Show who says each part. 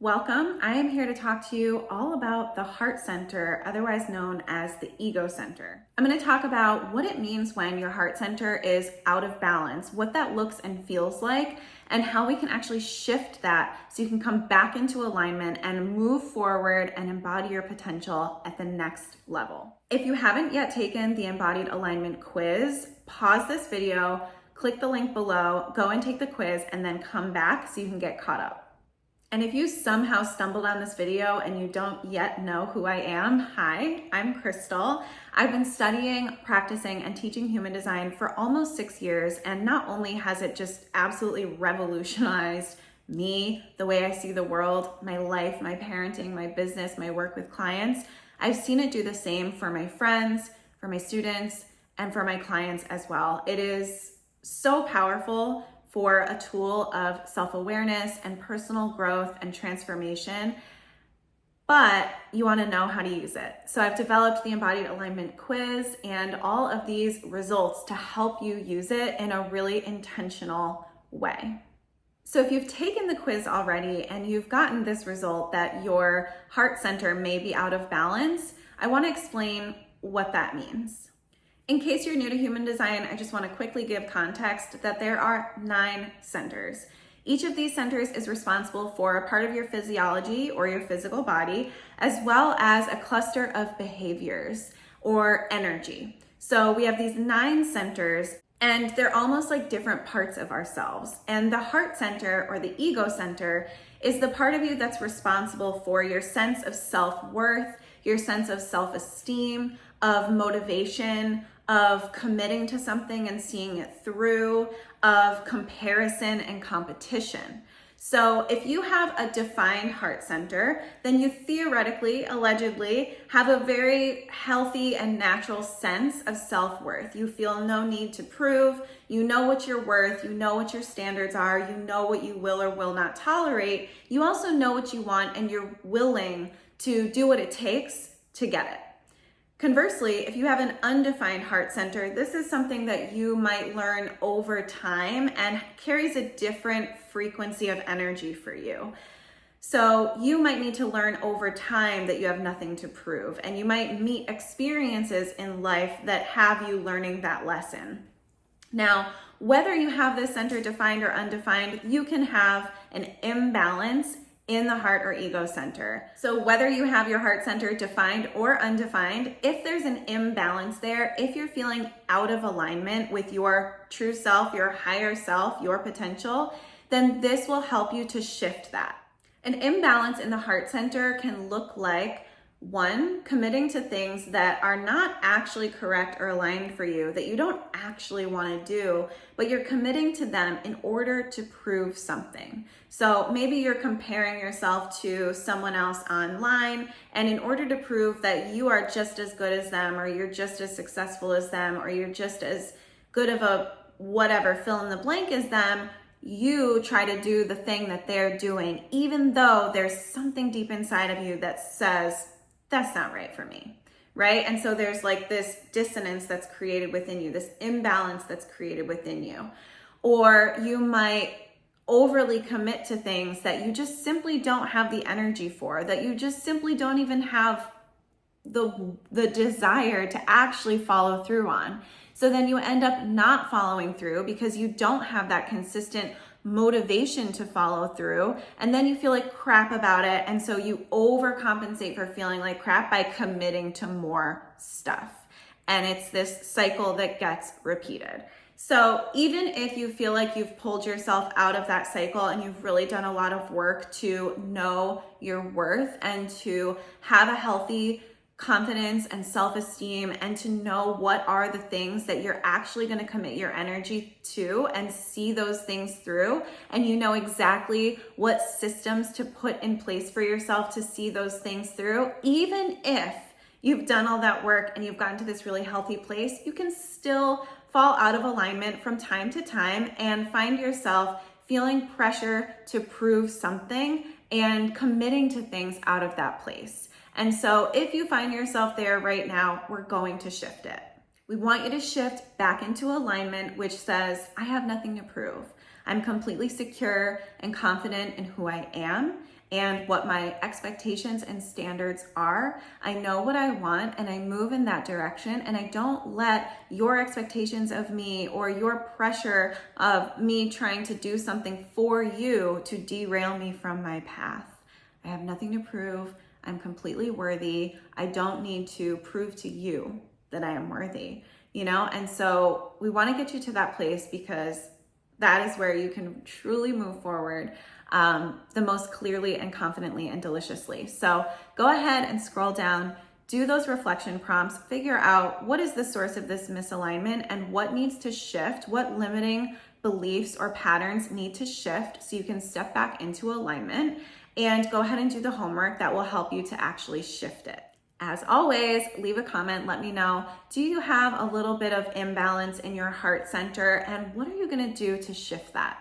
Speaker 1: Welcome. I am here to talk to you all about the heart center, otherwise known as the ego center. I'm going to talk about what it means when your heart center is out of balance, what that looks and feels like, and how we can actually shift that so you can come back into alignment and move forward and embody your potential at the next level. If you haven't yet taken the Embodied Alignment Quiz, pause this video, click the link below, go and take the quiz, and then come back so you can get caught up. And if you somehow stumbled on this video and you don't yet know who I am, hi, I'm Crystal. I've been studying, practicing, and teaching human design for almost 6 years, and not only has it just absolutely revolutionized me, the way I see the world, my life, my parenting, my business, my work with clients, I've seen it do the same for my friends, for my students, and for my clients as well. It is so powerful for a tool of self-awareness and personal growth and transformation, but you want to know how to use it. So I've developed the Embodied Alignment Quiz and all of these results to help you use it in a really intentional way. So if you've taken the quiz already and you've gotten this result that your heart center may be out of balance, I want to explain what that means. In case you're new to human design, I just want to quickly give context that there are 9 centers. Each of these centers is responsible for a part of your physiology or your physical body, as well as a cluster of behaviors or energy. So we have these 9 centers, and they're almost like different parts of ourselves. And the heart center or the ego center is the part of you that's responsible for your sense of self-worth, your sense of self-esteem, of motivation, of committing to something and seeing it through, of comparison and competition. So if you have a defined heart center, then you theoretically, allegedly, have a very healthy and natural sense of self-worth. You feel no need to prove, you know what you're worth, you know what your standards are, you know what you will or will not tolerate. You also know what you want and you're willing to do what it takes to get it. Conversely, if you have an undefined heart center, this is something that you might learn over time and carries a different frequency of energy for you. So you might need to learn over time that you have nothing to prove, and you might meet experiences in life that have you learning that lesson. Now, whether you have this center defined or undefined, you can have an imbalance in the heart or ego center. So whether you have your heart center defined or undefined, if there's an imbalance there, if you're feeling out of alignment with your true self, your higher self, your potential, then this will help you to shift that. An imbalance in the heart center can look like 1, committing to things that are not actually correct or aligned for you, that you don't actually want to do, but you're committing to them in order to prove something. So maybe you're comparing yourself to someone else online, and in order to prove that you are just as good as them, or you're just as successful as them, or you're just as good of a whatever fill in the blank as them, you try to do the thing that they're doing, even though there's something deep inside of you that says, that's not right for me, right? And so there's like this dissonance that's created within you, this imbalance that's created within you. Or you might overly commit to things that you just simply don't have the energy for, that you just simply don't even have the desire to actually follow through on. So then you end up not following through because you don't have that consistent motivation to follow through, and then you feel like crap about it, and so you overcompensate for feeling like crap by committing to more stuff, and it's this cycle that gets repeated. So even if you feel like you've pulled yourself out of that cycle and you've really done a lot of work to know your worth and to have a healthy confidence and self-esteem, and to know what are the things that you're actually going to commit your energy to and see those things through, and you know exactly what systems to put in place for yourself to see those things through, even if you've done all that work and you've gotten to this really healthy place, you can still fall out of alignment from time to time and find yourself feeling pressure to prove something and committing to things out of that place. And so if you find yourself there right now, we're going to shift it. We want you to shift back into alignment, which says, I have nothing to prove. I'm completely secure and confident in who I am, and what my expectations and standards are. I know what I want and I move in that direction, and I don't let your expectations of me or your pressure of me trying to do something for you to derail me from my path. I have nothing to prove. I'm completely worthy. I don't need to prove to you that I am worthy, And so we want to get you to that place, because that is where you can truly move forward the most clearly and confidently and deliciously. So go ahead and scroll down, do those reflection prompts, figure out what is the source of this misalignment and what needs to shift, what limiting beliefs or patterns need to shift so you can step back into alignment, and go ahead and do the homework that will help you to actually shift it. As always, leave a comment, let me know, do you have a little bit of imbalance in your heart center, and what are you gonna do to shift that?